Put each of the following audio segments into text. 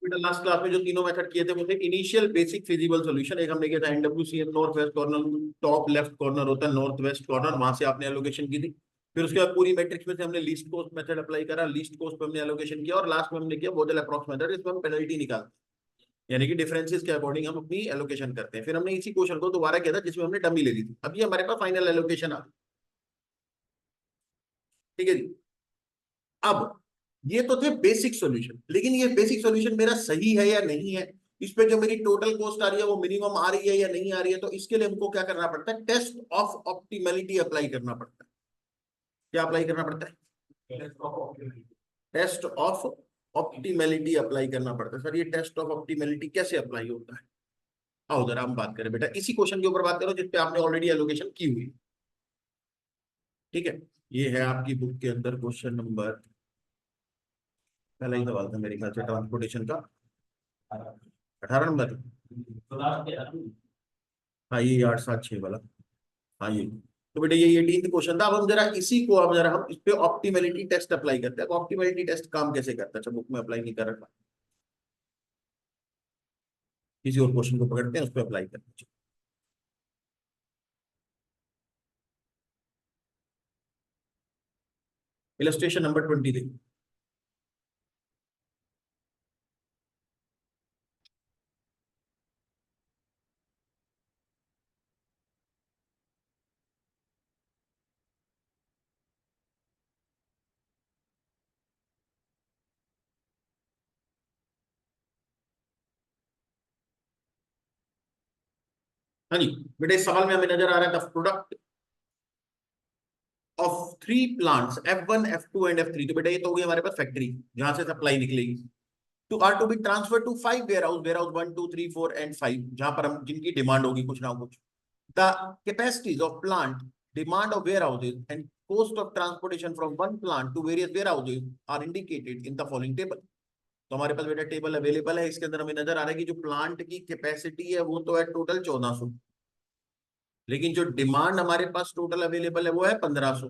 बेटा last class में जो तीनों मेथड किए थे वो थे इनिशियल बेसिक फिजिबल सॉल्यूशन। एक हमने किया था NWCM, north west corner, top left corner होता है नॉर्थ वेस्ट कॉर्नर, वहां से आपने एलोकेशन की थी। फिर उसके बाद पूरी मैट्रिक्स में से हमने लीस्ट कोस्ट मेथड अप्लाई करा, लीस्ट कोस्ट पे हमने एलोकेशन किया, और लास्ट में हमने किया वोजल अप्रॉक्स मेथड, इसमें हम पेनल्टी निकालते हैं, यानी कि डिफरेंसेस के अकॉर्डिंग हम अपनी एलोकेशन करते हैं। फिर हमने इसी क्वेश्चन को दोबारा किया था जिसमें हमने डमी ले ली थी। अब ये हमारे पास फाइनल एलोकेशन आ गई। ठीक है जी। अब ये तो थे बेसिक सॉल्यूशन, लेकिन ये बेसिक सॉल्यूशन मेरा सही है या नहीं है, इस पे जो मेरी टोटल कॉस्ट आ रही है वो मिनिमम आ रही है या नहीं आ रही है, तो इसके लिए हमको क्या करना पड़ता है, टेस्ट ऑफ ऑप्टिमलिटी अप्लाई करना पड़ता है। क्या अप्लाई करना पड़ता है? टेस्ट ऑफ ऑप्टिमलिटी अप्लाई करना पड़ता है। सर ये टेस्ट ऑफ ऑप्टिमलिटी कैसे अप्लाई होता है? आओ जरा हम बात करें बेटा, इसी क्वेश्चन के ऊपर बात करो जिसपे आपने ऑलरेडी एलोकेशन की हुई। ठीक है, ये है आपकी बुक के अंदर क्वेश्चन नंबर, पहला ही सवाल था मेरे ख्याल से ट्रांसपोर्टेशन का, 18 नंबर। हाँ ये 8 7 6 वाला। हाँ ये, तो बेटा ये 18th क्वेश्चन था। अब हम जरा इसी को, अब जरा हम इस पे ऑप्टिमलिटी टेस्ट अप्लाई करते हैं। ऑप्टिमलिटी टेस्ट काम कैसे करता है? अच्छा बुक में अप्लाई नहीं कर रखा, किसी और क्वेश्चन को पकड़ते हैं उस पर अप्लाई करते हैं। इलस्ट्रेशन नंबर 20 देखिए। हाँ जी बेटा, इस सवाल में हमें नजर आ रहा है the product of 3 plants F1 F2 and F3। तो बेटा ये तो हो गई हमारे पास फैक्ट्री जहां से सप्लाई निकलेगी, two are to be transfer to 5 warehouse 1 2 3 4 and 5, जहां पर हम जिनकी डिमांड होगी कुछ ना कुछ। The capacities of plant, demand of warehouses and cost of transportation from one plant to various warehouses are indicated in the following table। तो हमारे पास बेटा टेबल अवेलेबल है, इसके अंदर हमें नजर आ रहा है कि जो प्लांट की कैपेसिटी है वो तो है टोटल 1400, लेकिन जो डिमांड हमारे पास टोटल अवेलेबल है वो है 1500।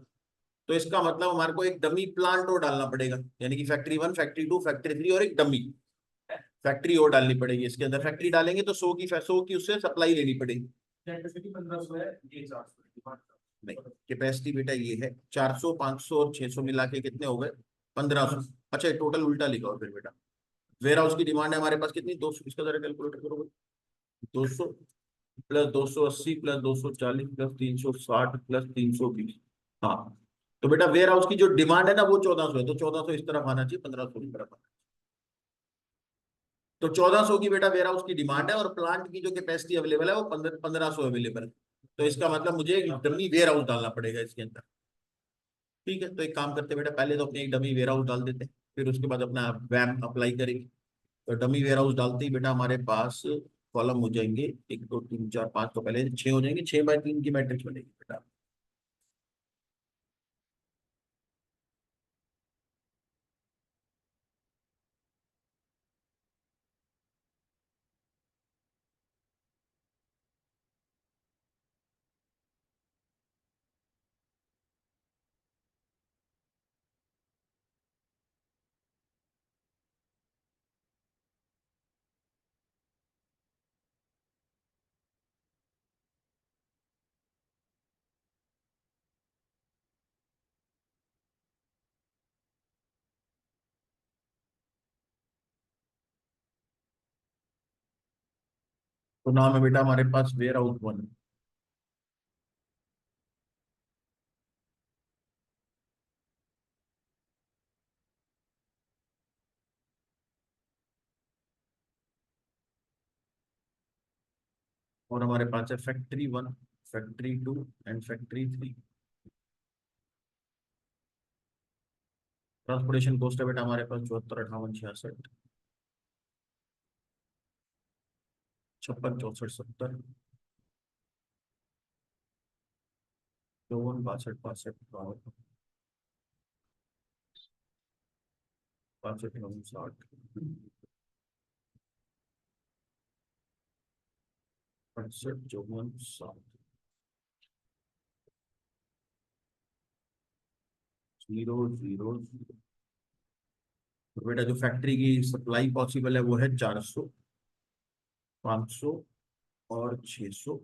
तो इसका मतलब हमारे को एक डमी प्लांट और डालना पड़ेगा, यानी कि फैक्ट्री 1 फैक्ट्री 2 फैक्ट्री 3 और एक डमी फैक्ट्री और डालनी पड़ेगी। इसके अंदर फैक्ट्री डालेंगे तो 100 की उससे सप्लाई लेनी पड़ेगी। कैपेसिटी 1500 है, ये 400 नहीं, कैपेसिटी बेटा ये है 400 500 और 600 मिला के कितने हो गए? 1500। अच्छा टोटल उल्टा लिखा हो फिर बेटा। वेयर हाउस की डिमांड है हमारे पास कितनी? 200, इसका जरा कैलकुलेट करोगे। 200 प्लस 280 प्लस 240 प्लस 360 प्लस 320। हाँ, तो बेटा वेयर हाउस की जो डिमांड है ना वो 1400 है, तो 1400 इस तरफ आना चाहिए, 1500 की तरफ आना। तो 1400 की बेटा वेयर हाउस की डिमांड है, और प्लांट की जो कैपेसिटी अवेलेबल है वो 1500 अवेलेबल है। तो इसका मतलब मुझे एक डमी वेयर हाउस डालना पड़ेगा इसके अंदर। ठीक है, तो एक काम करते हैं बेटा, पहले तो अपने एक डमी वेयर हाउस डाल देते हैं, फिर उसके बाद अपना वैम अप्लाई करेंगे। तो डमी वेयर हाउस डालते ही बेटा हमारे पास कॉलम हो जाएंगे 1 2 3 4 5, तो पहले 6 हो जाएंगे, 6 बाय 3 की मैट्रिक्स बनेगी बेटा। तो नाम है बेटा हमारे पास वेयर हाउस 1, और हमारे पास है factory 1 factory 2 and factory 3। Transportation cost है बेटा हमारे पास 74 58 66 56 64 70 54 62 62 62 60 68 54 60 0 0 0 तो बेटा जो फैक्ट्री की सप्लाई पॉसिबल है वो है 400, 500 और 600,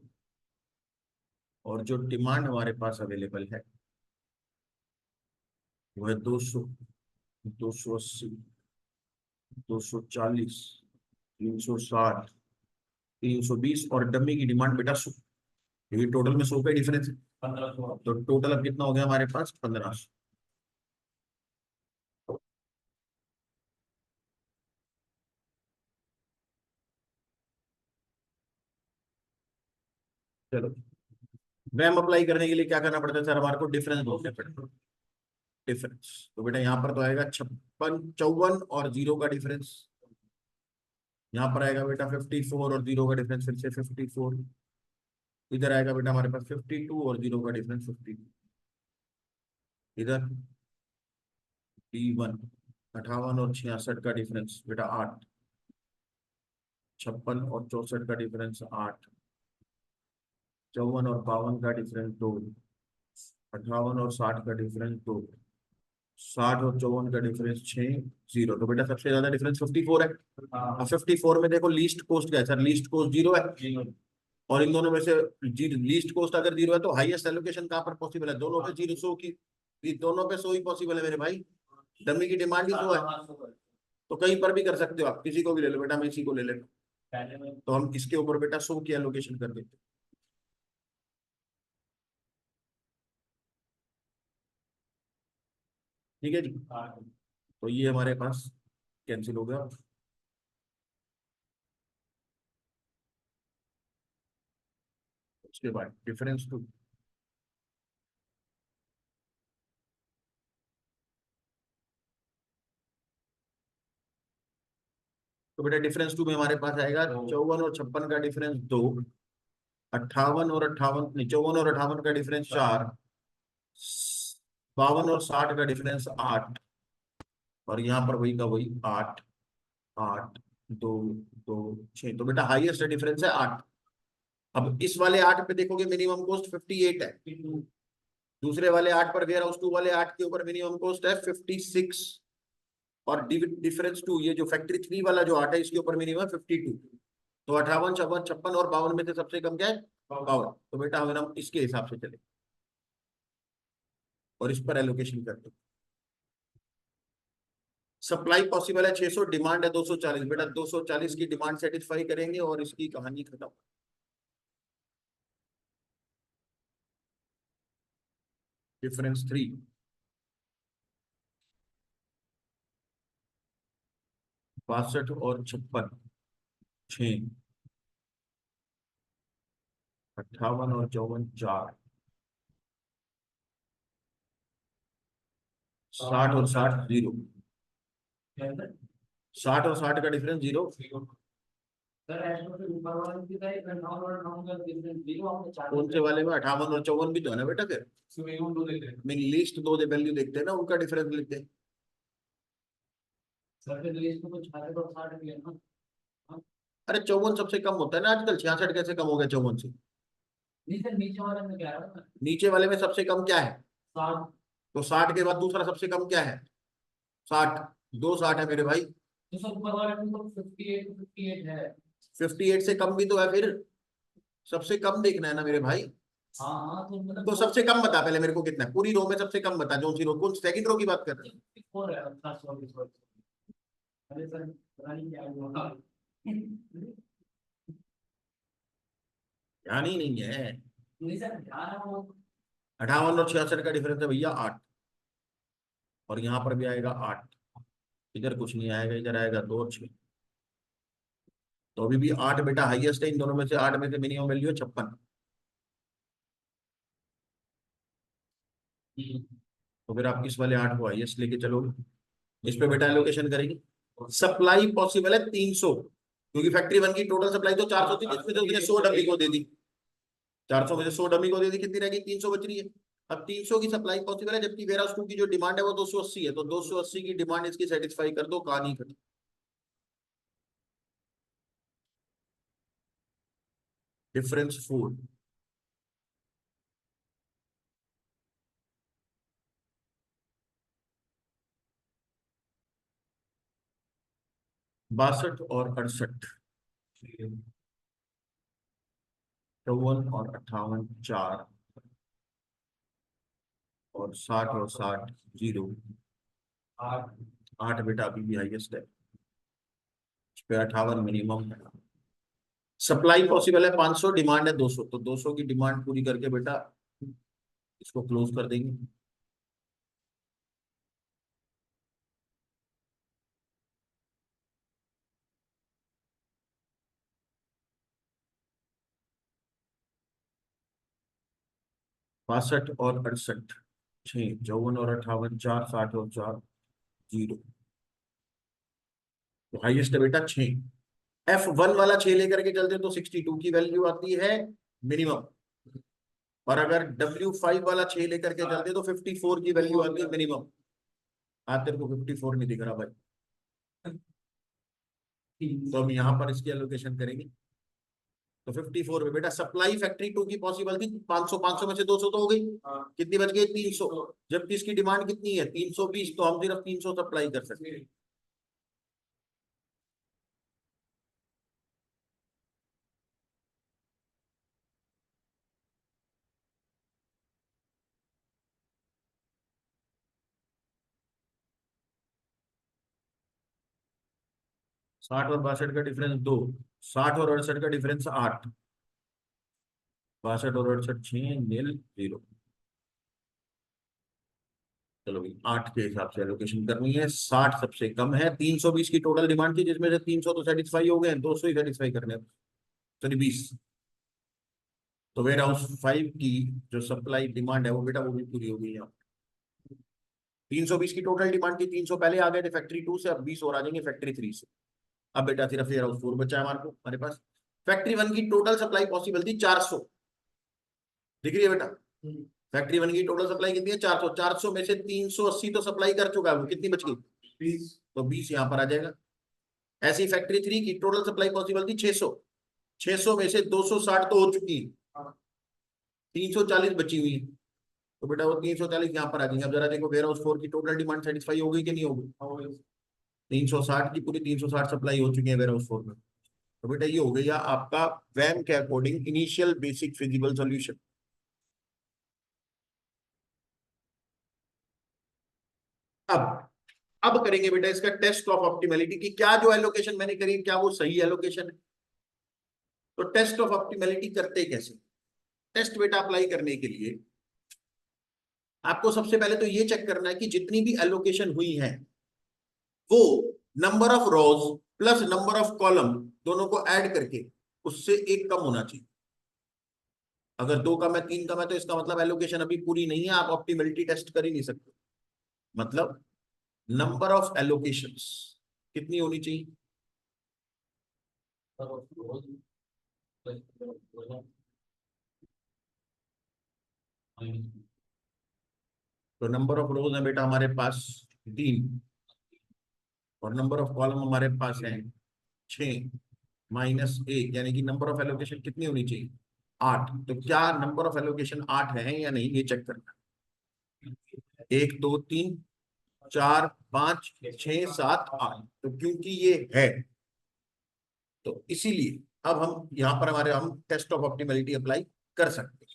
और जो डिमांड हमारे पास अवेलेबल है वो है 200, 280, 240, 360, 320, और डमी की डिमांड बेटा 100, क्योंकि टोटल में 100 का डिफरेंस है। 1500, तो टोटल अब कितना हो गया हमारे पास? 1500। चलो, रैम अप्लाई करने के लिए क्या करना पड़ता है सर? हमारे को डिफरेंस ढूंढने पड़ता है। डिफरेंस तो बेटा यहाँ पर तो आएगा 56, 54 और 0 का डिफरेंस। यहाँ पर आएगा बेटा 54 और 0 का डिफरेंस, फिर से 54। इधर आएगा बेटा हमारे पास 52 और 0 का डिफरेंस 52। इधर D1 58 और 66 का डिफरेंस बेटा 8, 56 और 64 का डिफरेंस 8, 54 और 52 का डिफरेंस 2, 58 और 60 का डिफरेंस 2, 60 और 54 का डिफरेंस 6, 0। तो बेटा सबसे ज्यादा डिफरेंस 54 है। अब 54 में देखो लीस्ट कोस्ट क्या है सर? लीस्ट कोस्ट 0 है, और इन दोनों में से लीस्ट कोस्ट अगर 0 है तो हाईएस्ट एलोकेशन कहाँ पर पॉसिबल है? दोनों पे 0, 100 की, ये दोनों पे 100 ही पॉसिबल है मेरे भाई। डमी की डिमांड ही 100 है, तो कहीं पर भी कर सकते हो आप, किसी को भी ले लो बेटा, मैं इसी को ले लेता हूँ। तो हम इसके ऊपर बेटा 100 की एलोकेशन कर देते हैं। ठीक है जी, तो ये हमारे पास कैंसिल हो गया। उसके बाद डिफरेंस टू, तो बेटा डिफरेंस टू में हमारे पास आएगा 54 और 56 का डिफरेंस 2, 58 और 58 नहीं, 54 और 58 का डिफरेंस 4, 52 और 60 का डिफरेंस 8, और यहाँ पर वही का वही 8, 8, 2, 2, 6। तो बेटा हाईएस्ट डिफरेंस है 8। अब इस वाले 8 पे देखोगे मिनिमम कॉस्ट 58 है, दूसरे वाले 8 पर वेयर हाउस 2 वाले 8 के ऊपर मिनिमम कॉस्ट है 56, और डिफरेंस टू ये जो फैक्ट्री 3 वाला जो 8 है इसके ऊपर मिनिमम 52। तो 58, 56, 56 और 52 में से सबसे कम क्या है? 52। तो बेटा हम इसके हिसाब से चले और इस पर एलोकेशन करते हैं। सप्लाई पॉसिबल है 600, डिमांड है 240, बेटा 240 की डिमांड सेटिस्फाई करेंगे और इसकी कहानी खत्म। डिफरेंस 3, 62 और 56, 6, 58 और 54, 4, 60 और 60, 0, 60 और 60 का डिफरेंस 0। कौन से वाले में? 58 और 54 भी तो है ना बेटा, फिर मैं लिस्ट दो दे वैल्यू देखते हैं ना, उनका डिफरेंस लिखते हैं। अरे 54 सबसे कम होता है ना आजकल, 66 कैसे कम हो गया 54 से? नीचे वाले में सबसे कम क्या है? 60। तो 60 के बाद दूसरा सबसे कम क्या है? 60, दो 60 है मेरे भाई। 58 से कम भी तो है फिर, सबसे कम देखना है ना मेरे भाई। तो सबसे कम बता पहले मेरे को कितना है, पूरी रो में सबसे कम बता, जो सी रो, कौन सेकंड रो की बात कर रहे हैं? ध्यान ही नहीं है। 58 और 66 का डिफरेंस है भैया 8, और यहाँ पर भी आएगा 8, इधर कुछ नहीं आएगा, इधर आएगा 2 और 6। तो अभी भी 8 बेटा हाईएस्ट है इन दोनों में से, 8 में से मिनिमम वैल्यू है 56। तो फिर आप इस वाले 8 को हाईएस्ट लेके चलोगे, इस पे बेटा एलोकेशन करेंगे। सप्लाई पॉसिबल है 300, क्योंकि फैक्ट्री 1 की टोटल सप्लाई तो 400 थी, जिसमें से उसने 100 डमी को दे दी, 400 में से 100 डमी को दे दी, कितनी रहेगी? 300 बच रही है। अब 300 की सप्लाई पॉसिबल है, जबकि वेयर हाउस 2 की जो डिमांड है वो 280 है, तो 280 की डिमांड इसकी सेटिस्फाई कर दो, कहानी खत्म। डिफरेंस 4, 62 और 68, 54 और 58 4, और 60 और 60 0। 8 बेटा अभी भी हाईएस्ट है, इस पे 58 मिनिमम है। सप्लाई पॉसिबल है 500, डिमांड है 200, तो 200 की डिमांड पूरी करके बेटा इसको क्लोज कर देंगे। 62 और 68 6, 54 और 58 4, 60 और 4 0, तो हाईएस्ट है बेटा 6। F1 वाला 6 लेकर के चलते तो 62 की वैल्यू आती है मिनिमम, और अगर W5 वाला 6 लेकर के चलते तो 54 की वैल्यू आती है मिनिमम। हाँ तेरे को 54 नहीं दिख रहा भाई, तो हम यहाँ पर इसकी एलोकेशन करेंगे। तो 54 में बेटा सप्लाई फैक्ट्री 2 की पॉसिबल थी 500, 500 में से 200 तो हो गई, कितनी बच गई 300, जबकि इसकी डिमांड कितनी है 320, तो हम सिर्फ 300 सप्लाई कर सकते हैं। 60 और 62 का डिफरेंस 2, 60 और 68 का डिफरेंस 8, 62 और 68 6 नील 0। चलो भाई 8 के हिसाब से एलोकेशन करनी है, 60 सबसे कम है, 320 की टोटल डिमांड थी जिसमें से 300 तो सेटिस्फाई हो गए, 200 ही सेटिस्फाई करने हैं, सॉरी 20। तो वेयर हाउस 5 की जो सप्लाई डिमांड है वो बेटा वो भी पूरी हो गई यहाँ। 320 की टोटल डिमांड थी, 300 पहले आ गए थे फैक्ट्री 2 से, अब 20 और आ जाएंगे फैक्ट्री 3 से। अब बेटा सिर्फ वेयर हाउस 4 बचा है हमारे को, हमारे पास। फैक्ट्री 1 की टोटल सप्लाई पॉसिबल थी 400, दिख रही है बेटा। फैक्ट्री 1 की टोटल सप्लाई कितनी है 400, 400 में से 380 तो सप्लाई कर चुका है वो, कितनी बच गई 20, तो 20 यहाँ पर आ जाएगा। ऐसी फैक्ट्री 3 की टोटल सप्लाई पॉसिबल थी 600, 600 में से 260 तो हो चुकी है, 340 बची हुई है, तो बेटा वो 340 यहाँ पर आ जाएंगे। अब जरा देखो वेयर हाउस 4 की टोटल डिमांड सेटिस्फाई हो गई कि नहीं होगी, 360 की पूरी 360 सप्लाई हो चुकी है वेयर हाउस 4 में। तो बेटा ये हो गया आपका वैम के according initial basic feasible solution. अब अब करेंगे बेटा इसका टेस्ट ऑफ ऑप्टिमैलिटी की, क्या जो एलोकेशन मैंने करी क्या वो सही एलोकेशन है। तो टेस्ट ऑफ ऑप्टिमैलिटी करते कैसे। टेस्ट बेटा अप्लाई करने के लिए आपको सबसे पहले तो ये चेक करना है कि जितनी भी एलोकेशन हुई है वो number of rose plus number of column दोनों को ऐड करके उससे एक कम होना चाहिए। अगर 2 कम है 3 कम है तो इसका मतलब एलोकेशन अभी पूरी नहीं है, आप ऑप्टिमैलिटी टेस्ट कर ही नहीं सकते। मतलब नंबर ऑफ एलोकेशंस कितनी होनी चाहिए, तो नंबर ऑफ रोज है बेटा हमारे पास 3, और नंबर ऑफ कॉलम हमारे पास है 6 माइनस 1, यानी कि नंबर ऑफ एलोकेशन कितनी होनी चाहिए 8। तो क्या नंबर ऑफ एलोकेशन 8 है या नहीं ये चेक करना। 1 2 3 4 5 6 7 8, तो क्योंकि ये है तो इसीलिए अब हम यहाँ पर हमारे हम टेस्ट ऑफ ऑप्टिमैलिटी अप्लाई कर सकते हैं।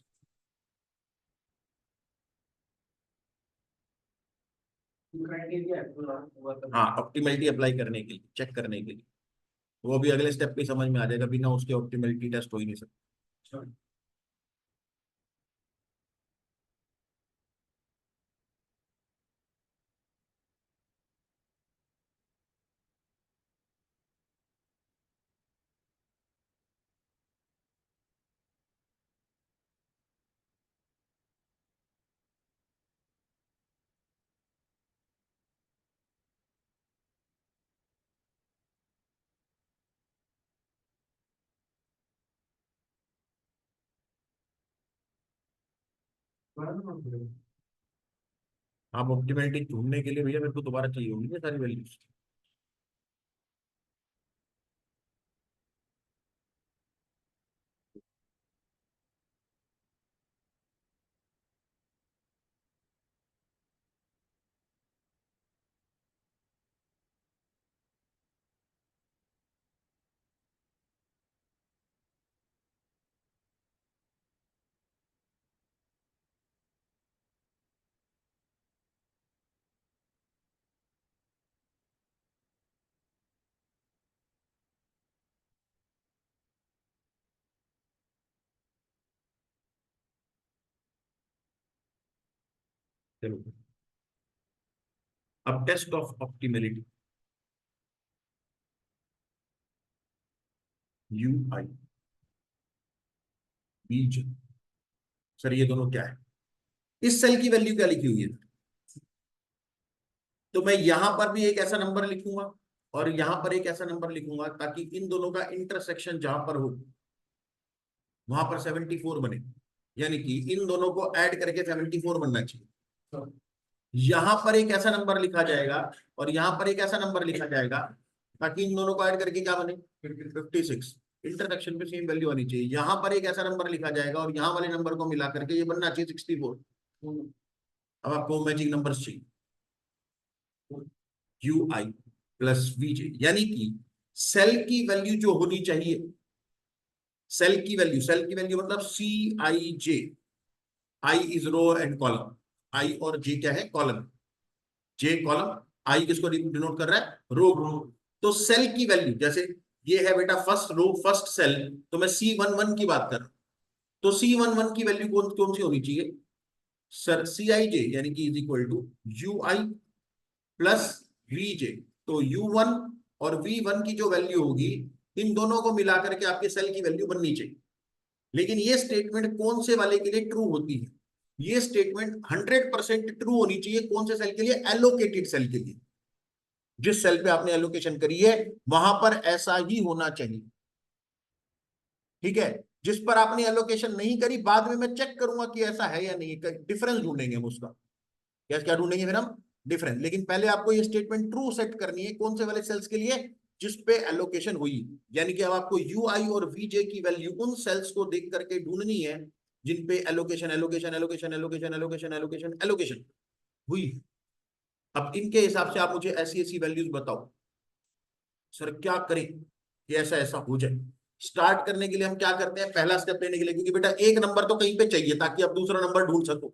हाँ ऑप्टिमैलिटी अप्लाई करने के लिए, चेक करने के लिए, वो भी अगले स्टेप पे समझ में आ जाएगा, बिना उसके ऑप्टिमैलिटी टेस्ट हो ही नहीं सकता। आप ऑप्टिमैलिटी ढूंढने के लिए भैया मेरे को दोबारा चाहिए होंगी ये सारी वैल्यूज। चलो अब टेस्ट ऑफ ऑप्टिमेलिटी, यू आई बीज। सर ये दोनों क्या है? इस सेल की वैल्यू क्या लिखी हुई है? तो मैं यहां पर भी एक ऐसा नंबर लिखूंगा और यहां पर एक ऐसा नंबर लिखूंगा ताकि इन दोनों का इंटरसेक्शन जहां पर हो वहां पर 74 बने, यानी कि इन दोनों को ऐड करके 74 बनना चाहिए। यहां पर एक ऐसा नंबर लिखा जाएगा और यहां पर एक ऐसा नंबर लिखा जाएगा ताकि इन दोनों को ऐड करके क्या बने? 56। इंटरसेक्शन पे सेम वैल्यू आनी चाहिए। यहां पर एक ऐसा नंबर लिखा जाएगा और यहां वाले नंबर को मिला करके ये बनना चाहिए 64। अब आपको मैचिंग नंबर्स चाहिए, यू आई प्लस वीजे, यानी कि सेल की वैल्यू जो होनी चाहिए, सेल की वैल्यू मतलब सी I J. I is row and column, आई और जे क्या है? कॉलम। जे कॉलम, आई किसको डिनोट कर रहा है? रो। तो सेल की वैल्यू जैसे ये है बेटा फर्स्ट रो फर्स्ट सेल, तो मैं C11 की बात कर रहा हूं। तो C11 की वैल्यू कौन कौन सी होनी चाहिए? सर सी आई जे, यानी कि is equal to U I plus V J. तो U1 और V1 की जो वैल्यू होगी इन दोनों को मिलाकर के आपके सेल की वैल्यू बननी चाहिए। लेकिन ये स्टेटमेंट कौन से वाले के लिए ट्रू होती है? ये स्टेटमेंट 100% ट्रू होनी चाहिए कौन से सेल के लिए? एलोकेटेड सेल के लिए। जिस सेल पे आपने एलोकेशन करी है वहां पर ऐसा ही होना चाहिए, ठीक है। जिस पर आपने एलोकेशन नहीं करी बाद में मैं चेक करूंगा कि ऐसा है या नहीं, डिफरेंस ढूंढेंगे हम उसका। क्या क्या ढूंढेंगे फिर हम? डिफरेंस। लेकिन पहले आपको ये स्टेटमेंट ट्रू सेट करनी है कौन से वाले सेल्स के लिए? जिस पे एलोकेशन हुई। यानी कि अब आपको यू आई और वीजे की वैल्यू उन सेल्स को देख करके ढूंढनी है जिन पे allocation allocation allocation allocation allocation allocation allocation हुई। अब इनके हिसाब से आप मुझे ऐसी ऐसी वैल्यूज बताओ, सर क्या करें कि ऐसा ऐसा हो जाए। स्टार्ट करने के लिए हम क्या करते हैं? पहला स्टेप लेने के लिए, क्योंकि बेटा एक नंबर तो कहीं पे चाहिए ताकि आप दूसरा नंबर ढूंढ सको।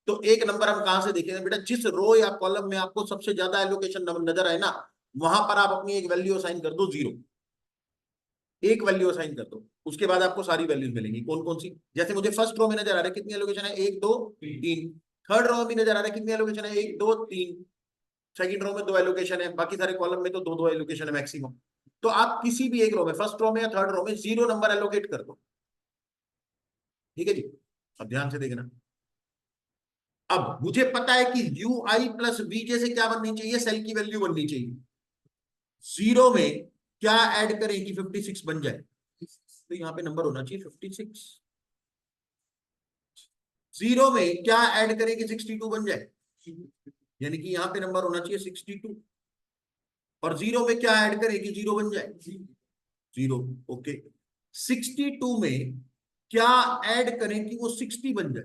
तो एक नंबर हम कहां से देखेंगे बेटा? जिस रो या कॉलम में आपको सबसे ज्यादा एलोकेशन नजर आए ना, वहां पर आप अपनी एक वैल्यू असाइन कर दो 0। एक वैल्यू असाइन कर दो, उसके बाद आपको सारी वैल्यूज मिलेंगी। कौन कौन सी? जैसे मुझे फर्स्ट रो में नजर आ रहा है कितनी एलोकेशन है? 1 2 3। थर्ड रो में भी नजर आ रहा है कितनी एलोकेशन है? 1 2 3। सेकंड रो में 2 एलोकेशन है, बाकी सारे कॉलम में तो 2 2 एलोकेशन है मैक्सिमम। तो आप किसी भी एक रो में, फर्स्ट रो में या थर्ड रो में 0 नंबर एलोकेट कर दो, ठीक है जी। अब ध्यान से देखना। अब मुझे पता है कि यू आई प्लस वीजे से क्या बननी चाहिए? सेल की वैल्यू बननी चाहिए। 0 में क्या ऐड करें कि 56 बन जाए? तो यहां पे नंबर होना चाहिए 56। 0 में क्या ऐड करें कि 62 बन जाए? यानी कि यहां पे नंबर होना चाहिए 62। और 0 में क्या ऐड करें कि 0 बन जाए? 0। ओके। 62 में क्या ऐड करें कि वो 60 बन जाए?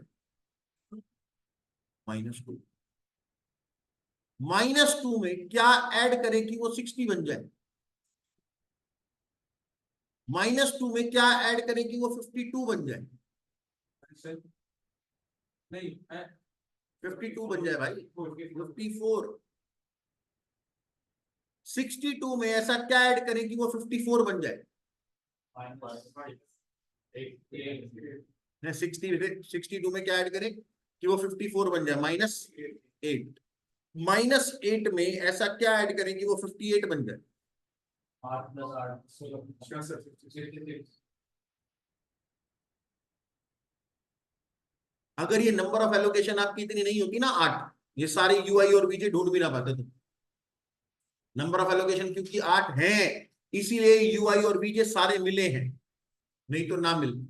-2। -2 में क्या ऐड करें कि वो 60 बन जाए? -2 में क्या ऐड करें कि वो 52 बन जाए? नहीं, 52 बन जाए भाई, 54। 62 में ऐसा क्या ऐड करें कि वो 54 बन जाए? 62 में क्या ऐड करें कि वो 54 बन जाए? -8। -8 में ऐसा क्या ऐड करें कि वो 58 बन जाए? 8 + 8 अगर ये नंबर ऑफ एलोकेशन आपकी इतनी नहीं होती ना 8, ये सारे यूआई और वीजे ढूंढ भी ना पाते तुम। नंबर ऑफ एलोकेशन क्योंकि 8 है, इसीलिए यूआई और वीजे सारे मिले हैं, नहीं तो ना मिल।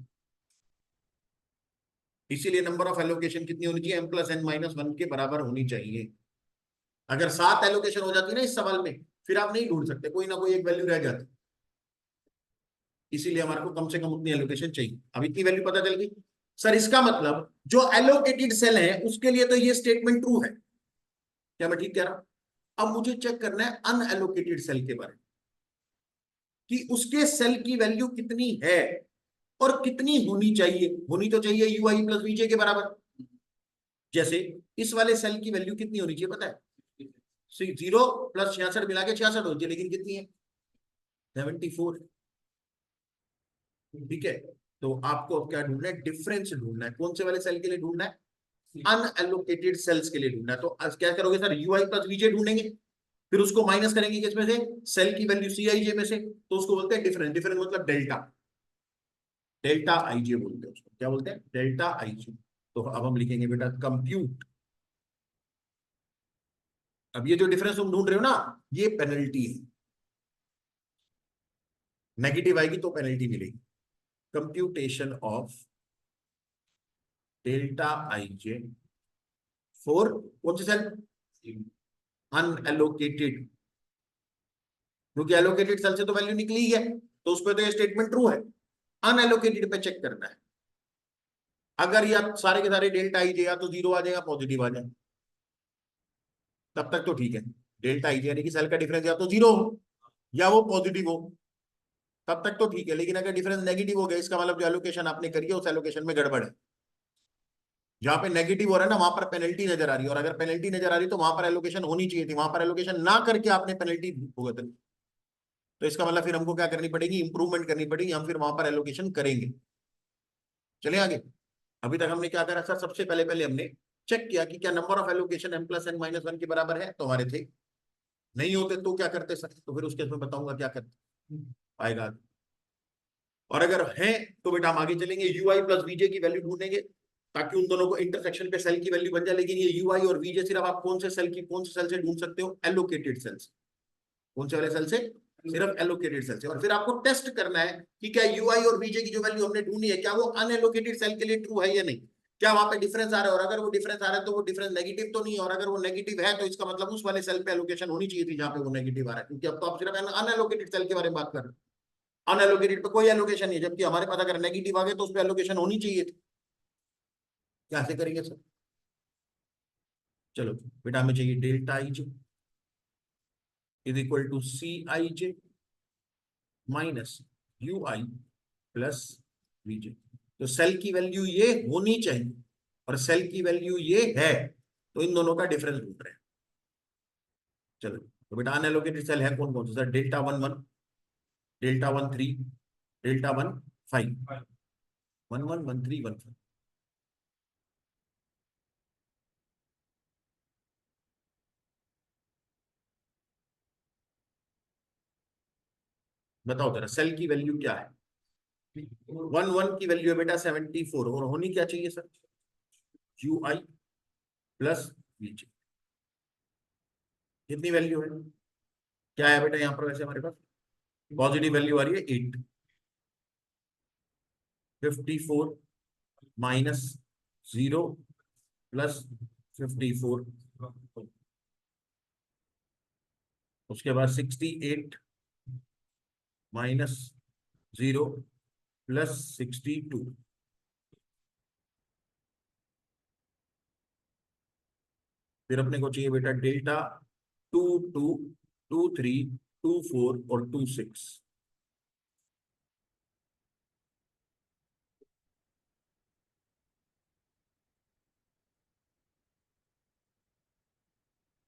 इसीलिए नंबर ऑफ एलोकेशन कितनी होनी चाहिए? m+n-1 के बराबर होनी चाहिए। अगर 7 एलोकेशन हो जाती है ना इस सवाल में, फिर आप नहीं ढूंढ सकते, कोई ना कोई एक वैल्यू रह जाती। इसीलिए हमारे को कम से कम उतनी एलोकेशन चाहिए। अब इतनी वैल्यू पता चल गई। सर इसका मतलब जो एलोकेटेड सेल है उसके लिए तो ये स्टेटमेंट ट्रू है, क्या मैं ठीक कह रहा हूं? अब मुझे चेक करना है अनएलोकेटेड सेल के बारे में, कि उसके सेल की वैल्यू कितनी है और कितनी होनी चाहिए। होनी तो चाहिए यू आई प्लस वीजे के बराबर। जैसे इस वाले सेल की वैल्यू कितनी होनी चाहिए पता है? 0 + 66 मिला के 66 होती है, लेकिन कितनी है? 74। ठीक है। तो आपको अब क्या ढूंढना है? डिफरेंस ढूंढना है। कौन से वाले सेल के लिए ढूंढना है? अनएलोकेटेड सेल्स के लिए ढूंढना है। तो आज क्या करोगे सर, यूआई प्लस वीजे ढूंढेंगे, फिर उसको माइनस करेंगे किसमें से, सेल की वैल्यू सी आई जे में से, तो उसको बोलते हैं डिफरेंस। डिफरेंस मतलब डेल्टा, डेल्टा आई जे बोलते हैं उसको, क्या बोलते हैं, डेल्टा आई जे। तो अब हम लिखेंगे बेटा कंप्यूट। अब ये जो डिफरेंस तुम ढूंढ रहे हो ना, ये पेनल्टी है, नेगेटिव आएगी तो पेनल्टी मिलेगी। Computation of delta I J for कौन सी सेल, अनएलोकेटेड, क्योंकि एलोकेटेड सेल से तो वैल्यू निकली ही है, तो उस पर तो ये स्टेटमेंट ट्रू है। अनएलोकेटेड पे चेक करना है, अगर या सारे के सारे डेल्टा आई जे या तो जीरो आ जाएगा पॉजिटिव आ जाए, तब तक तो ठीक है। डेल्टा आई जे यानी कि सेल का डिफरेंस या तो जीरो हो या वो पॉजिटिव हो, तब तक तो ठीक है। लेकिन अगर डिफरेंस नेगेटिव हो गया, इसका मतलब जो एलोकेशन आपने करी है उस एलोकेशन में गड़बड़ है। जहां पे नेगेटिव हो रहा है ना, वहां पर पेनल्टी नजर आ रही है, और अगर पेनल्टी नजर आ रही है तो वहां पर एलोकेशन होनी चाहिए थी, वहां पर एलोकेशन ना करके आपने पेनल्टी भुगत दी। तो इसका मतलब फिर हमको क्या करनी पड़ेगी, इंप्रूवमेंट करनी पड़ेगी, हम फिर वहां पर एलोकेशन करेंगे। चले आगे। अभी तक हमने क्या करा सर, सबसे पहले पहले हमने चेक किया कि क्या number of allocation m plus n minus one के बराबर है, तो हमारे थे। नहीं होते तो क्या करते सर, तो फिर उसके मैं बताऊंगा क्या करते आएगा। और अगर है तो बेटा हम आगे चलेंगे, यू आई प्लस वीजे की वैल्यू ढूंढेंगे, ताकि उन दोनों को इंटरसेक्शन पे सेल की वैल्यू बन जाए। लेकिन ये यू आई और वीजे सिर्फ आप कौन से सेल की, कौन से सेल से ढूंढ सकते हो, एलोकेटेड सेल्स। कौन से वाले सेल से, सिर्फ एलोकेटेड सेल से। और फिर आपको टेस्ट करना है कि क्या यूआई और वीजे की जो वैल्यू हमने ढूंढी है, क्या वो अनएलोकेटेड सेल के लिए ट्रू है या नहीं, क्या वहां पे डिफरेंस आ रहा है, और अगर वो डिफरेंस आ रहा है तो वो डिफरेंस नेगेटिव तो नहीं है, और अगर वो नेगेटिव है तो इसका मतलब उस वाले सेल पे एलोकेशन होनी चाहिए थी जहां पे वो नेगेटिव आ रहा है, क्योंकि अब तो आप सिर्फ अनएलोकेटेड सेल के बारे में बात कर रहे हो। अनएलोकेटेड पे कोई एलोकेशन नहीं है, जबकि हमारे पास अगर नेगेटिव आ गए तो उस पर एलोकेशन होनी चाहिए थी। कैसे करेंगे सर, चलो बेटा हमें चाहिए delta I J is equal to C I J minus U I plus V J. तो सेल की वैल्यू ये होनी चाहिए और सेल की वैल्यू ये है, तो इन दोनों का डिफरेंस ढूंढ रहे हैं। चलो तो बेटा अनएलोकेटेड सेल है कौन कौन सा sir, delta one one, delta one three, delta one five, one one one three one five. बताओ जरा सेल की वैल्यू क्या है, वन वन की वैल्यू है बेटा 74, और होनी क्या चाहिए सर, यू आई प्लस वीजे। कितनी वैल्यू है, क्या है बेटा यहाँ पर वैसे हमारे पास, पॉजिटिव वैल्यू आ रही है 8, 54 माइनस 0 प्लस 54, उसके बाद 68 माइनस 0 प्लस 62, फिर अपने को चाहिए बेटा डेल्टा 2 2 2 3 2 4 और 2 6।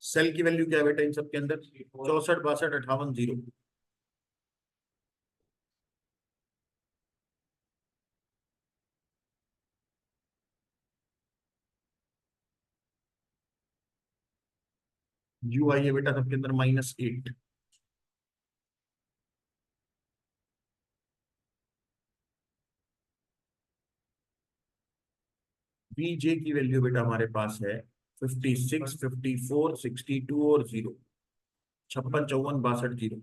सेल की वैल्यू क्या है बेटा इन सब के अंदर, 64 62 58 0। यू आई है बेटा सबके अंदर -8। बीजे की वैल्यू बेटा हमारे पास है 56 54 62 और 0, 56 54 62 0।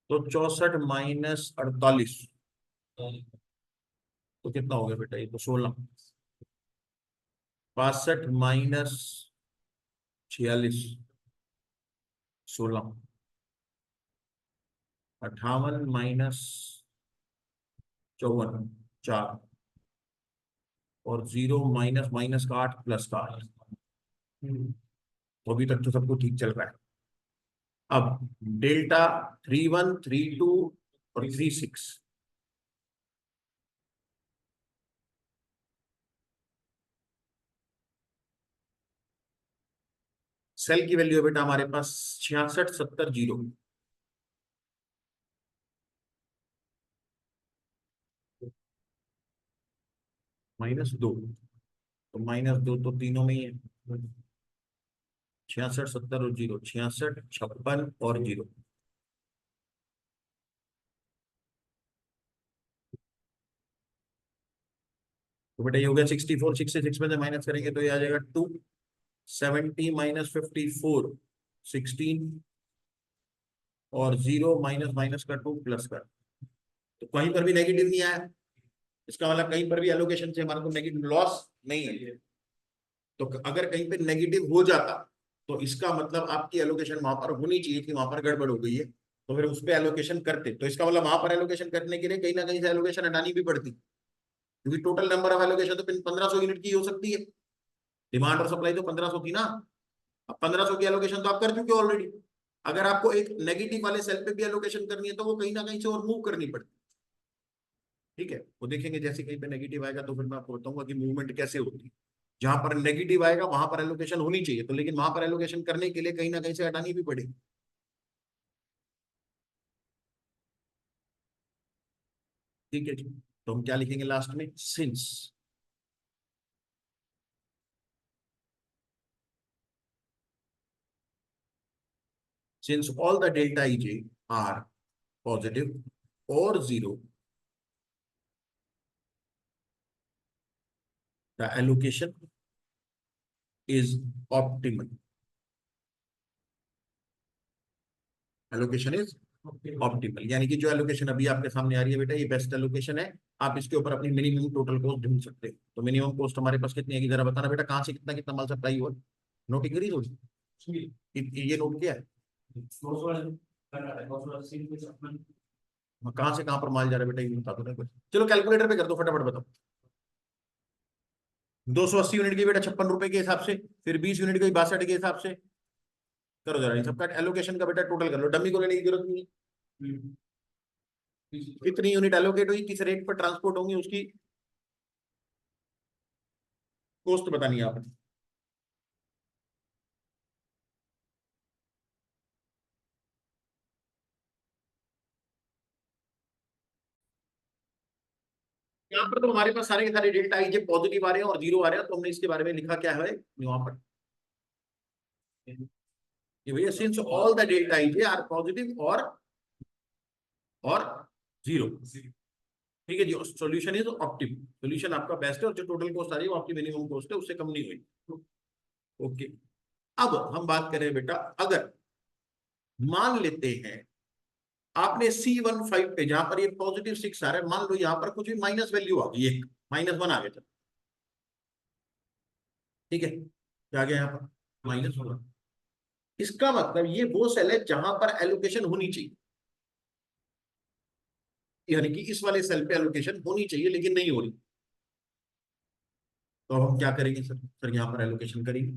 तो 64 माइनस 48, तो कितना हो गया बेटा, ये तो 16। 62 माइनस 46, 16। 58 माइनस 54, 4। और 0 माइनस माइनस का 8 प्लस का 8। तो अभी तक तो सबको ठीक चल रहा है। अब डेल्टा 3 1 3 2 और 3 6, सेल की वैल्यू है बेटा हमारे पास 66 70 0। -2, तो -2 तो तीनों में ही है। 66, 70 और 0, 66, 56 और 0। तो बेटा ये हो गया 64, 66 में से माइनस करेंगे तो ये आ जाएगा 2, 70 -54, 16 और 0 माइनस माइनस का 2 प्लस का। तो कहीं पर भी नेगेटिव नहीं आया, इसका मतलब कहीं पर भी एलोकेशन से हमारा को नेगेटिव लॉस नहीं है। तो अगर कहीं पे नेगेटिव हो जाता तो इसका मतलब आपकी एलोकेशन वहां पर होनी चाहिए कि वहां पर गड़बड़ हो गई है, तो फिर उस पर एलोकेशन करते। तो इसका मतलब वहां पर एलोकेशन करने के लिए कहीं ना कहीं से एलोकेशन हटानी भी पड़ती, क्योंकि टोटल नंबर ऑफ एलोकेशन तो 1500 यूनिट की हो सकती है। डिमांड और सप्लाई तो 1500 थी ना। अब 1500 की एलोकेशन तो आप कर चुके हो ऑलरेडी। अगर आपको एक नेगेटिव वाले सेल पे भी एलोकेशन करनी है तो वो कहीं ना कहीं से और मूव करनी पड़ती। ठीक है, वो देखेंगे जैसे कहीं पे नेगेटिव आएगा तो फिर मैं आपको बताऊंगा कि मूवमेंट कैसे होती है। जहां पर नेगेटिव आएगा वहां पर एलोकेशन होनी चाहिए, तो लेकिन वहां पर एलोकेशन करने के लिए कहीं ना कहीं से हटानी भी पड़ेगी। ठीक है जी, तो हम क्या लिखेंगे लास्ट में, since all the delta ij are positive और zero, the allocation is optimal. Allocation is optimal, यानी कि जो एलोकेशन अभी आपके सामने आ रही है बेटा ये बेस्ट एलोकेशन है। आप इसके ऊपर अपनी मिनिमम टोटल कॉस्ट ढूंढ सकते हो। तो मिनिमम कॉस्ट हमारे पास कितनी है जरा बताना बेटा, कहाँ से कितना कितना माल सप्लाई हुआ, नोटिंग करी थोड़ी, ये नोट किया है। कहाँ से कहाँ पर माल जा रहा है बेटा ये बता दो ना कुछ। चलो कैलकुलेटर पे कर दो फटाफट बताओ। 280 यूनिट की बेटा 56 रुपए के हिसाब से, फिर 20 यूनिट की 62 के हिसाब से। करो जरा इन सबका एलोकेशन का बेटा टोटल कर लो, डमी को लेने की जरूरत नहीं है। कितनी यूनिट एलोकेट हुई, किस रेट पर ट्रांसपोर्ट होंगी, उसकी कॉस्ट बतानी है आपने। यहाँ पर तो हमारे पास सारे के सारे डेल्टा आई जे पॉजिटिव आ रहे हैं और जीरो आ रहे हैं, तो हमने इसके बारे में लिखा क्या है यहाँ पर कि भैया since all the delta I J are positive और जीरो। ठीक है जी, सॉल्यूशन इज ऑप्टिमम, सॉल्यूशन आपका बेस्ट है और जो टोटल कॉस्ट आ रही है वो आपकी मिनिमम कॉस्ट है, उससे कम नहीं हुई। ओके, अब हम बात करें बेटा, अगर मान लेते हैं आपने C15 पे जहां पर ये +6 आ रहा है, मान लो यहां पर कुछ भी माइनस वैल्यू आ गई, एक -1 आ गया था। ठीक है, क्या आ गया यहाँ पर -1। इसका मतलब ये वो सेल है जहां पर एलोकेशन होनी चाहिए, यानी कि इस वाले सेल पे एलोकेशन होनी चाहिए लेकिन नहीं हो रही। तो हम क्या करेंगे सर यहाँ पर एलोकेशन करेंगे,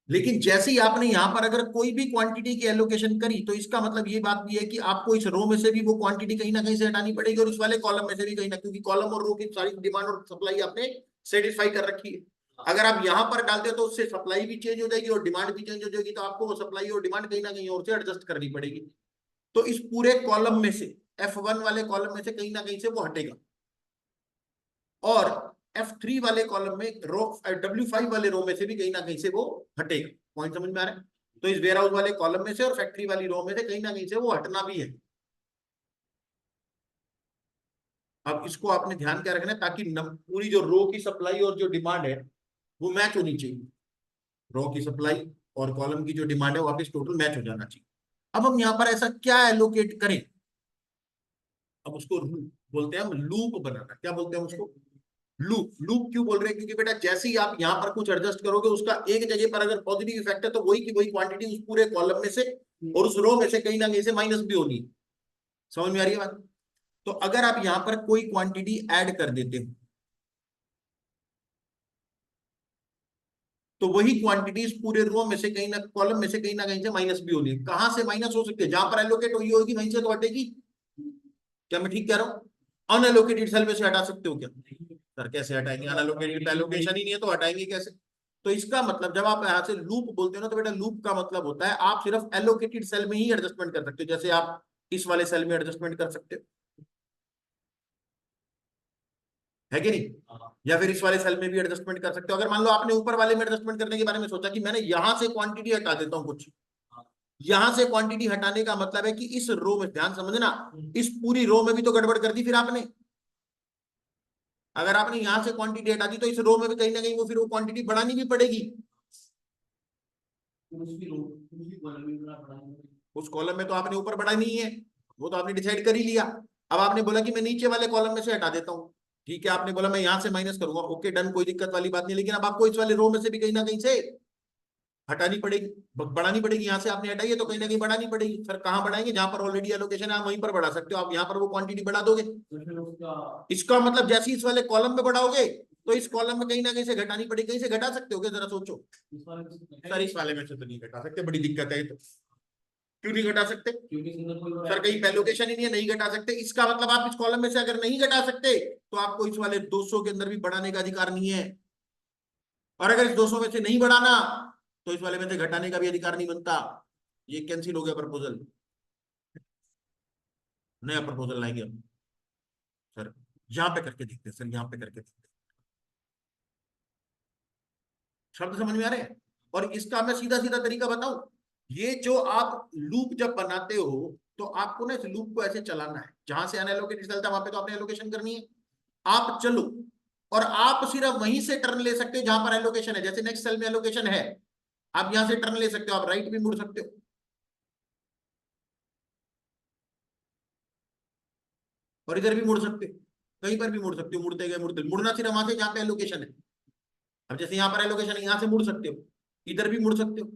लेकिन जैसे ही आपने यहां पर अगर कोई भी क्वांटिटी की एलोकेशन करी तो इसका मतलब ये बात भी है कि आपको इस रो में से भी वो क्वांटिटी कहीं ना कहीं से हटानी पड़ेगी और इस वाले कॉलम में से भी कहीं ना, क्योंकि कॉलम और रो की सारी डिमांड और सप्लाई आपने सेटिस्फाई कर रखी है। अगर आप यहां पर डालते हो तो उससे सप्लाई भी चेंज हो जाएगी और डिमांड भी चेंज हो जाएगी, तो आपको वो सप्लाई और डिमांड कहीं ना कहीं और से एडजस्ट करनी पड़ेगी। तो इस पूरे कॉलम में से F1 वाले कॉलम में से कहीं ना कहीं से वो हटेगा, और F3 वाले कॉलम में रो W5 वाले रो में से भी कहीं ना कहीं से वो हटेगा। पॉइंट समझ में आ रहा है? तो इस वेयर हाउस वाले कॉलम में से और फैक्ट्री वाली रो में से कहीं ना कहीं से वो हटना भी है। अब इसको आपने ध्यान क्या रखना है ताकि पूरी जो रो की सप्लाई और जो डिमांड है वो मैच होनी चाहिए। रो की सप्लाई और कॉलम की जो डिमांड है वापस टोटल मैच हो जाना चाहिए। अब हम यहाँ पर ऐसा क्या एलोकेट करें, अब उसको बोलते हैं हम लूप बनाना। क्या बोलते हैं उसको, लूप। लूप क्यों बोल रहे हैं, क्योंकि बेटा जैसे ही आप यहाँ पर कुछ एडजस्ट करोगे उसका एक जगह पर अगर पॉजिटिव इफेक्ट है तो वही की वही क्वांटिटी उस पूरे कॉलम में से और उस रो में से कहीं ना कहीं से माइनस भी होनी है। समझ में आ रही है बात? तो अगर आप यहाँ पर कोई क्वांटिटी ऐड कर देते हो तो वही क्वांटिटीज पूरे रो में से कहीं ना कॉलम में से कहीं ना कहीं से माइनस भी होनी है। कहां से माइनस हो सकती है, जहां पर एलोकेट हुई होगी वहीं से तो हटेगी। क्या मैं ठीक कह रहा हूँ? अनएलोकेटेड सेल में से हटा सकते हो क्या? सर कैसे हटाएंगे, अनएलोकेटेड एलोकेशन ही नहीं है तो हटाएंगे कैसे? तो इसका मतलब जब आप यहाँ से लूप बोलते हो ना तो बेटा लूप का मतलब होता है आप सिर्फ एलोकेटेड सेल में ही एडजस्टमेंट कर सकते हो, जैसे आप इस वाले सेल में एडजस्टमेंट कर सकते हो। है कि नहीं? या फिर इस वाले सेल में भी एडजस्टमेंट कर सकते हो। अगर मान लो आपने ऊपर वाले में एडजस्टमेंट करने के बारे में सोचा कि मैंने यहां से क्वांटिटी हटा देता हूं कुछ, यहां से क्वांटिटी हटाने का मतलब है कि इस रो में, ध्यान समझना, इस पूरी रो में भी तो गड़बड़ कर दी फिर आपने। अगर आपने यहां से क्वांटिटी हटा दी तो इस रो में भी कहीं ना कहीं वो फिर वो क्वांटिटी बढ़ानी भी पड़ेगी। उस कॉलम में तो आपने ऊपर बढ़ा नहीं है, वो तो आपने डिसाइड कर ही लिया। अब आपने बोला कि मैं नीचे वाले कॉलम में से हटा देता हूँ, ठीक है, आपने बोला मैं यहां से माइनस करूंगा, ओके डन, कोई दिक्कत वाली बात नहीं। लेकिन अब आपको इस वाले रो में से भी कहीं ना कहीं से हटानी पड़ेगी, बढ़ानी पड़ेगी। यहां से आपने हटाई है तो कहीं ना कहीं बढ़ानी पड़ेगी। सर कहाँ बढ़ाएंगे? जहां पर ऑलरेडी एलोकेशन है आप वहीं पर बढ़ा सकते हो, आप यहाँ पर वो क्वांटिटी बढ़ा दोगे। इसका मतलब जैसे इस वाले कॉलम में बढ़ाओगे तो इस कॉलम में कहीं ना कहीं से घटानी पड़ेगी। कहीं से घटा सकते हो क्या? जरा सोचो। सर इस वाले में से तो नहीं घटा सकते, बड़ी दिक्कत है। तो क्यों नहीं घटा सकते? सर कहीं पे लोकेशन ही नहीं है, नहीं घटा सकते। इसका मतलब आप इस कॉलम में से अगर नहीं घटा सकते तो आपको इस वाले 200 के अंदर भी बढ़ाने का अधिकार नहीं है। और अगर इस 200 में से नहीं बढ़ाना तो इस वाले में से घटाने का भी अधिकार नहीं बनता। ये कैंसिल हो गया प्रपोजल। नया प्रपोजल लाएंगे हम। सर यहां पे करके देखते हैं, सर यहां पे करके देखते हैं। शब्द समझ में आ रहे हैं? और इसका मैं सीधा सीधा तरीका बताऊं, ये जो आप लूप जब बनाते हो तो आपको ना इस लूप को ऐसे चलाना है, जहां से अनएलोकेटेड चलता है वहां पे तो आपने एलोकेशन करनी है। आप चलो और आप सिर्फ वहीं से टर्न ले सकते हो जहां पर एलोकेशन है। जैसे नेक्स्ट सेल में एलोकेशन है, आप यहां से टर्न ले सकते हो, आप राइट भी मुड़ सकते हो और इधर भी मुड़ सकते हो, कहीं पर भी मुड़ सकते हो। मुड़ते गए मुड़ते, मुड़ना सिर्फ वहां से जहां पे एलोकेशन है। अब जैसे यहाँ पर एलोकेशन है, यहां से मुड़ सकते हो, इधर भी मुड़ सकते हो,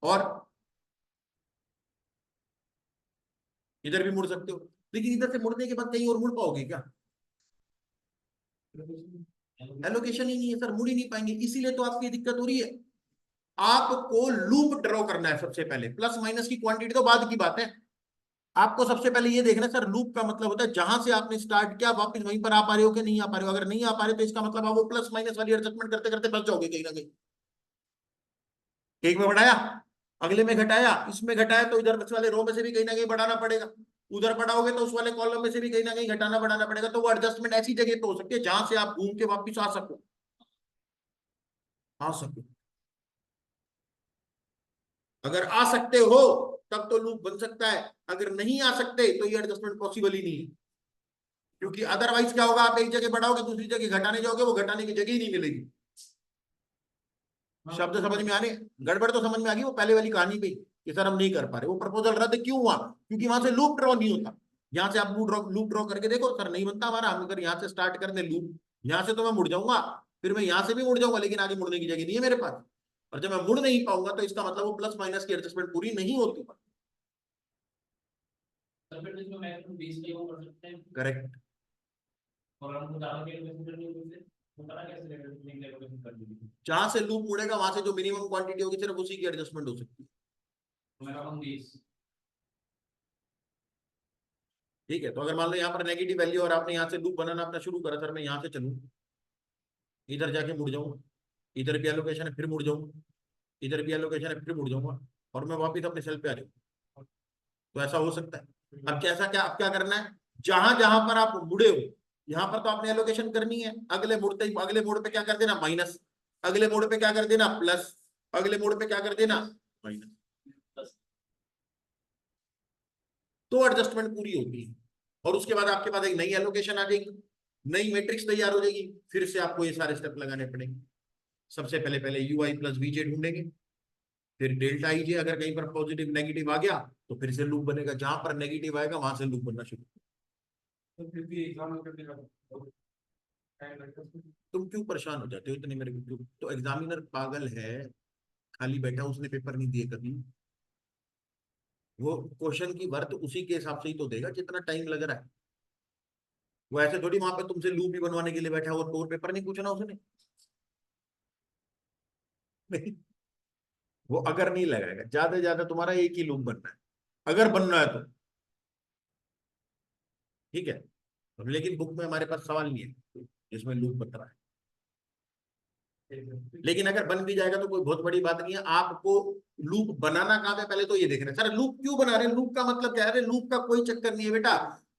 और इधर भी मुड़ सकते हो। लेकिन इधर से मुड़ने के बाद कहीं और मुड़ पाओगे क्या? एलोकेशन ही नहीं है सर, मुड़ ही नहीं पाएंगे। इसीलिए तो आपकी दिक्कत हो रही है। आपको लूप ड्रॉ करना है सबसे पहले, प्लस माइनस की क्वांटिटी तो बाद की बात है। आपको सबसे पहले ये देखना है सर, लूप का मतलब होता है जहां से आपने स्टार्ट किया वापस वहीं पर आ पा रहे हो कि नहीं आ पा रहे हो। अगर नहीं आ पा रहे तो इसका मतलब आप वो प्लस माइनस वाली एडजस्टमेंट करते करते फंस जाओगे कहीं ना कहीं। एक में बढ़ाया, अगले में घटाया, इसमें घटाया तो इधर वाले रो में से भी कहीं ना कहीं बढ़ाना पड़ेगा। उधर बढ़ाओगे तो उस वाले कॉलम में से भी कहीं ना कहीं घटाना बढ़ाना पड़ेगा। तो वो एडजस्टमेंट ऐसी जगह पे हो सकती है जहां से आप घूम के वापिस आ सको, आ सको। अगर आ सकते हो तब तो लूप बन सकता है, अगर नहीं आ सकते तो ये एडजस्टमेंट पॉसिबल ही नहीं है। क्योंकि अदरवाइज क्या होगा, आप एक जगह बढ़ाओगे दूसरी जगह घटाने जाओगे, वो घटाने की जगह ही नहीं मिलेगी। शब्द समझ में आ रहे हैं? गड़बड़ तो समझ में आ गई वो पहले वाली कहानी पे कि सर हम नहीं कर पा रहे। वो प्रपोजल रद्द क्यों हुआ? क्योंकि वहां से लूप ड्रॉ नहीं होता। यहाँ से आप लूप ड्रॉ करके देखो, सर नहीं बनता हमारा। हम अगर यहाँ से स्टार्ट कर दे लूप, यहाँ से तो मैं मुड़ जाऊंगा, फिर मैं यहाँ से भी मुड़ जाऊंगा, लेकिन आगे मुड़ने की जगह नहीं है मेरे पास। और जब मैं मुड़ नहीं पाऊंगा तो इसका मतलब वो प्लस माइनस की एडजस्टमेंट पूरी नहीं होती। करेक्ट। जहां से लूप मुड़ेगा वहां से जो मिनिमम क्वांटिटी होगी सिर्फ उसी की एडजस्टमेंट हो सकती है। ठीक है, तो अगर मान लो यहाँ पर नेगेटिव वैल्यू और आपने यहाँ से लूप बनाना अपना शुरू करा, सर मैं यहाँ से चलूँ, इधर जाके मुड़ जाऊँ, इधर भी एलोकेशन है फिर मुड़ जाऊँ, इधर भी एलोकेशन है फिर मुड़ जाऊंगा, और मैं वापिस अपने सेल पे आ जाऊँ। तो ऐसा हो सकता है। अब कैसा क्या, अब क्या करना है, जहां जहां पर आप मुड़े हो यहाँ पर तो आपने एलोकेशन करनी है। अगले मुड़ते ही अगले मोड़ पे क्या कर देना, माइनस। अगले मोड़ पे क्या कर देना, प्लस। अगले मोड़ पे क्या कर देना, माइनस। तो एडजस्टमेंट पूरी होती है। और उसके बाद आपके पास एक नई एलोकेशन आ जाएगी, नई मैट्रिक्स तैयार हो जाएगी। फिर से आपको ये सारे स्टेप लगाने पड़ेंगे। सबसे पहले पहले यू आई प्लस वी जे ढूंढेंगे, फिर डेल्टा आई जे। अगर कहीं पर पॉजिटिव नेगेटिव आ गया तो फिर से लूप बनेगा, जहां पर नेगेटिव आएगा वहां से लूप बनना शुरू। तो फिर भी एग्जाम करने का तुम क्यों परेशान हो जाते हो इतने मेरे को? तो एग्जामिनर पागल है, खाली बैठा, उसने पेपर नहीं दिए कभी। वो क्वेश्चन की वर्थ उसी के हिसाब से ही तो देगा जितना टाइम लग रहा है। वो ऐसे थोड़ी वहां पे तुमसे लूप भी बनवाने के लिए बैठा है, वो टोर पेपर नहीं पूछना उसने। वो अगर नहीं लगाएगा, ज्यादा से ज्यादा तुम्हारा एक ही लूप बनना है, अगर बनना है तो। ठीक है, लेकिन बुक में हमारे पास सवाल नहीं है जिसमें लूप बन रहा है। लेकिन अगर बन भी जाएगा तो कोई बहुत बड़ी बात नहीं है। आपको लूप बनाना कहाँ पे, पहले तो ये देखना है सर लूप क्यों बना रहे हैं। लूप का मतलब क्या है? लूप का कोई चक्कर नहीं है बेटा।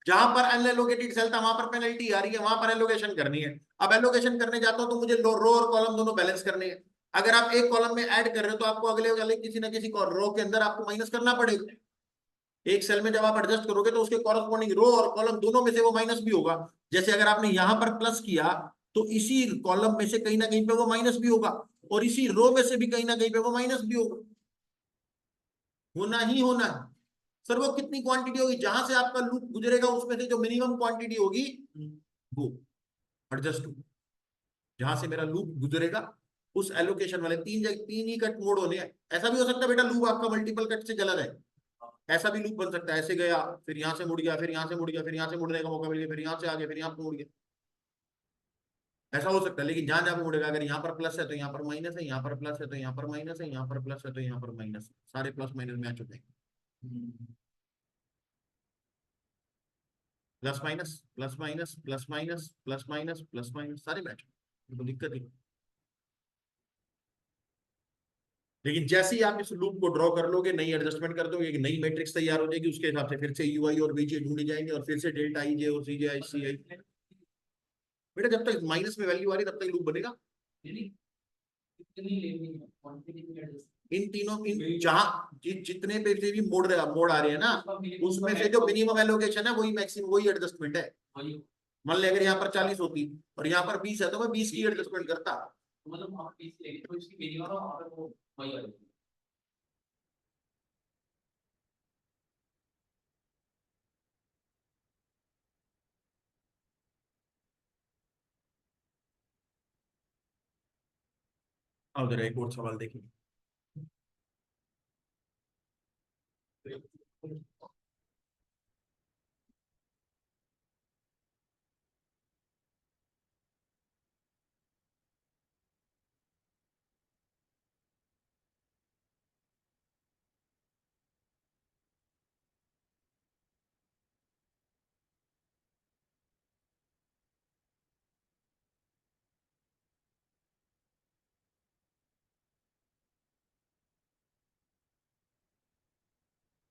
जहां पर अनएलोकेटेड सेल था वहां पर पेनल्टी आ रही है, वहां पर एलोकेशन करनी है। अब एलोकेशन करने जाता हूं तो मुझे रो और कॉलम दोनों बैलेंस करने हैं। अगर आप एक कॉलम में ऐड कर रहे हो तो आपको अगले वाले किसी ना किसी रो के अंदर आपको माइनस करना पड़ेगा। एक सेल में जब आप एडजस्ट करोगे तो उसके कॉरस्पॉन्डिंग रो और कॉलम दोनों में से वो माइनस भी होगा। जैसे अगर आपने यहां पर प्लस किया तो इसी कॉलम में से कहीं ना कहीं पे वो माइनस भी होगा, और इसी रो में से भी कहीं ना कहीं पे वो माइनस भी होगा। होना ही होना है। सर वो कितनी क्वांटिटी होगी, जहां से आपका लूप गुजरेगा उसमें से जो मिनिमम क्वांटिटी होगी वो एडजस्ट, जहां से मेरा लूप गुजरेगा उस एलोकेशन वाले तीन जगह तीन ही कट मोड होने हैं। ऐसा भी हो सकता है बेटा लूप आपका मल्टीपल कट से चला जाए, ऐसा भी लूप बन सकता है, ऐसे गया फिर यहां से मुड़ गया, फिर यहां से मुड़ गया, फिर यहां से मुड़ने का मौका मिल गया, फिर यहां से आ गया, फिर यहां पर मुड़ गया। ऐसा हो सकता है, लेकिन जहां जहां पे मुड़ेगा, अगर यहाँ पर प्लस है तो यहाँ पर माइनस है, यहाँ पर प्लस है तो यहाँ पर माइनस है, यहाँ पर प्लस है तो यहाँ पर माइनस है, सारे प्लस माइनस मैच होते हैं। Plus minus plus minus plus minus plus minus plus minus सारे मैच, तो दिक्कत ही। लेकिन जैसे ही आप इस लूप को ड्रॉ कर लोगे, नई एडजस्टमेंट कर दोगे, एक नई मैट्रिक्स तैयार हो जाएगी, उसके हिसाब से फिर से यूआई और वीजे ढूंढे जाएंगे, और फिर से डेल्टा आई जे और सी जे आई सी आई। बेटा जब तक माइनस में वैल्यू आ रही तब तक लूप बनेगा। इन तीनों इन जहां जितने पे से भी मोड़ आ रहे हैं ना, उसमें से जो मिनिमम एलोकेशन है वही मैक्सिमम, वही एडजस्टमेंट है। मान ले अगर यहाँ पर 40 होती और यहाँ पर 20 है तो मैं 20 की एडजस्टमेंट करता। अब जरा एक और सवाल देखिए।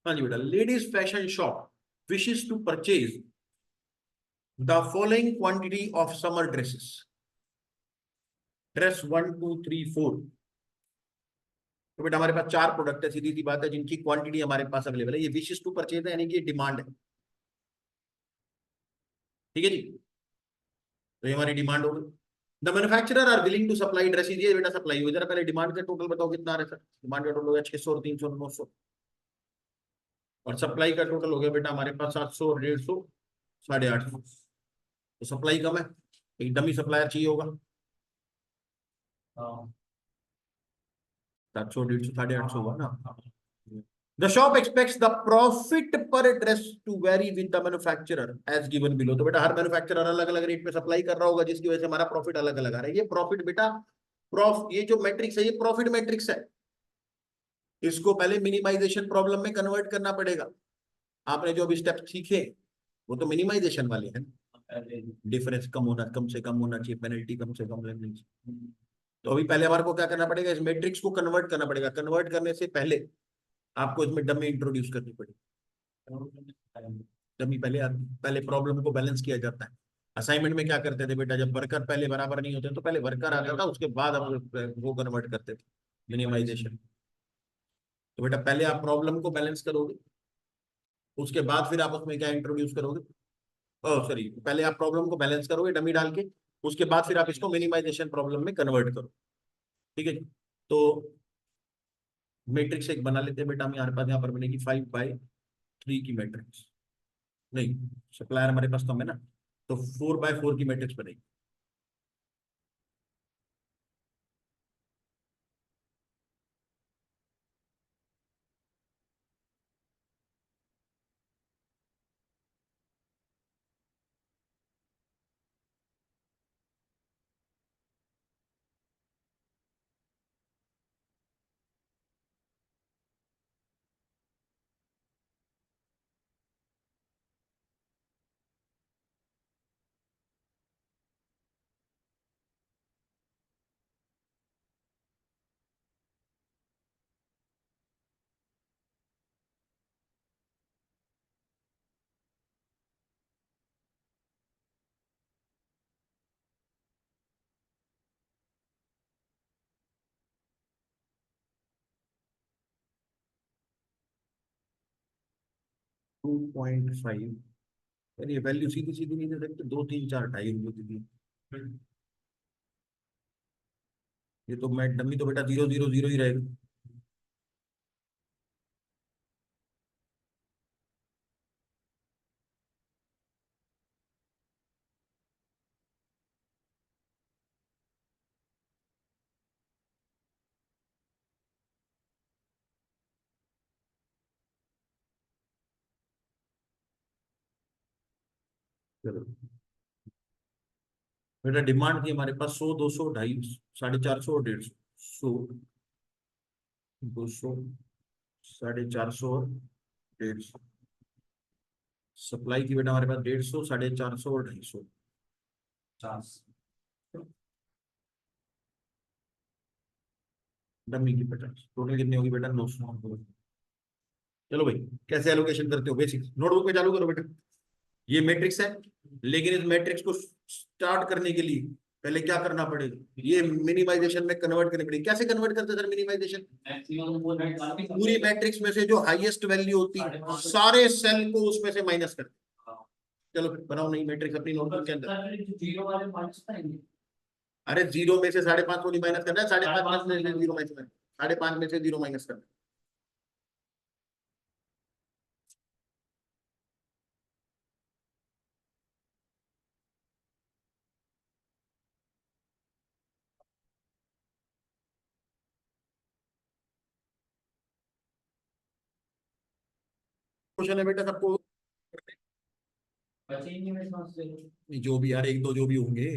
हाँ जी बेटा, ladies fashion shop wishes to purchase the following quantity of summer dresses. Dress 1 2 3 4। तो बेटा हमारे पास चार प्रोडक्ट है, सीधी सी बात है, जिनकी क्वांटिटी हमारे पास अवेलेबल है। ये विशेष टू परचेज है, यानी कि डिमांड है। ठीक है जी, तो ये हमारी डिमांड होगी। The manufacturer are willing to supply dresses, ये बेटा सप्लाई हो। जरा पहले डिमांड का टोटल बताओ कितना आ रहा है सर। डिमांड का टोटल हो गया 600 और 300 900, और सप्लाई का टोटल हो गया बेटा हमारे पास 700 और 150 850। तो सप्लाई कम है, एक डमी सप्लायर चाहिए होगा। 700 150 850 हुआ ना। The shop expects the profit per dress to vary with the manufacturer as given below. तो बेटा हर मैन्युफैक्चरर अलग अलग रेट पे सप्लाई कर रहा होगा, जिसकी वजह से हमारा प्रॉफिट अलग अलग आ रहा है। ये प्रॉफिट बेटा ये जो मैट्रिक्स है ये प्रॉफिट मैट्रिक्स है। इसको पहले मिनिमाइजेशन प्रॉब्लम में कन्वर्ट करना पड़ेगा। आपने जो अभी स्टेप सीखे वो तो मिनिमाइजेशन वाले हैं। डिफरेंस कम होना, कम से कम होना चाहिए, पेनल्टी कम से कम लगनी चाहिए। तो अभी पहले हमारे को क्या करना पड़ेगा, इस मैट्रिक्स को कन्वर्ट करना पड़ेगा। कन्वर्ट करने से पहले आपको इसमें डमी इंट्रोड्यूस करनी पड़ेगी। डमी पहले पहले प्रॉब्लम को बैलेंस किया जाता है। असाइनमेंट में क्या करते थे बेटा, जब वर्कर पहले बराबर नहीं होते तो पहले वर्कर आता था, उसके बाद हम वो कन्वर्ट करते थे मिनिमाइजेशन। तो बेटा पहले आप प्रॉब्लम को बैलेंस करोगे, उसके बाद फिर आप उसमें क्या इंट्रोड्यूस करोगे। ओह सॉरी, पहले आप प्रॉब्लम को बैलेंस करोगे डमी डाल के, उसके बाद फिर आप इसको मिनिमाइजेशन प्रॉब्लम में कन्वर्ट करो। ठीक है जी। तो मैट्रिक्स एक बना लेते हैं बेटा हम, हमारे पास यहाँ पर बनेगी 5/3 की मैट्रिक्स। नहीं, सप्लायर हमारे पास कम है ना, तो 4/4 की मैट्रिक्स बनेगी। 2.5। यार ये वैल्यू सीधी सीधी नहीं दे सकते, 2 3 4 2.5 दी। ये तो मैं डमी तो बेटा 0 0 0 ही रहेगा। चलो बेटा, डिमांड थी हमारे पास 100 200 250 450 और 150। 100 200 450 और 150। सप्लाई की बेटा हमारे पास 150 450 और 250। 50 की 50, टोटल कितनी होगी बेटा? 900। चलो भाई, कैसे एलोकेशन करते हो बेसिक नोटबुक पे चालू करो बेटा। ये मैट्रिक्स है, लेकिन इस मैट्रिक्स को स्टार्ट करने के लिए पहले क्या करना पड़ेगा? ये मिनिमाइजेशन में कन्वर्ट करनी पड़ेगी। कैसे कन्वर्ट करते हैं सर मिनिमाइजेशन? पूरी मैट्रिक्स में से जो हाईएस्ट वैल्यू होती है सारे सेल को उसमें से माइनस कर। चलो फिर बनाओ नई मैट्रिक्स अपनी नोटबुक के अंदर। अरे जीरो में से 5.5 को नहीं माइनस करना है, 5.5 में से जीरो माइनस करना है, 5.5 में से जीरो माइनस करना है। क्वेश्चन है बेटा सबको। जो भी यार, एक दो जो भी होंगे।